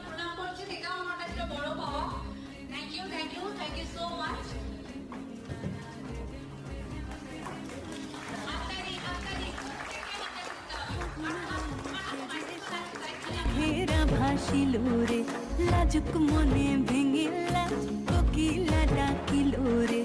প্রণাম করছেন, এটাও আমার কাছে বড় পাওয়া। Thank you, thank you, thank you so much. হেরা ভাসিল রে লাজুক মনে ভেঙিলা কোকিলা ডাকিল রে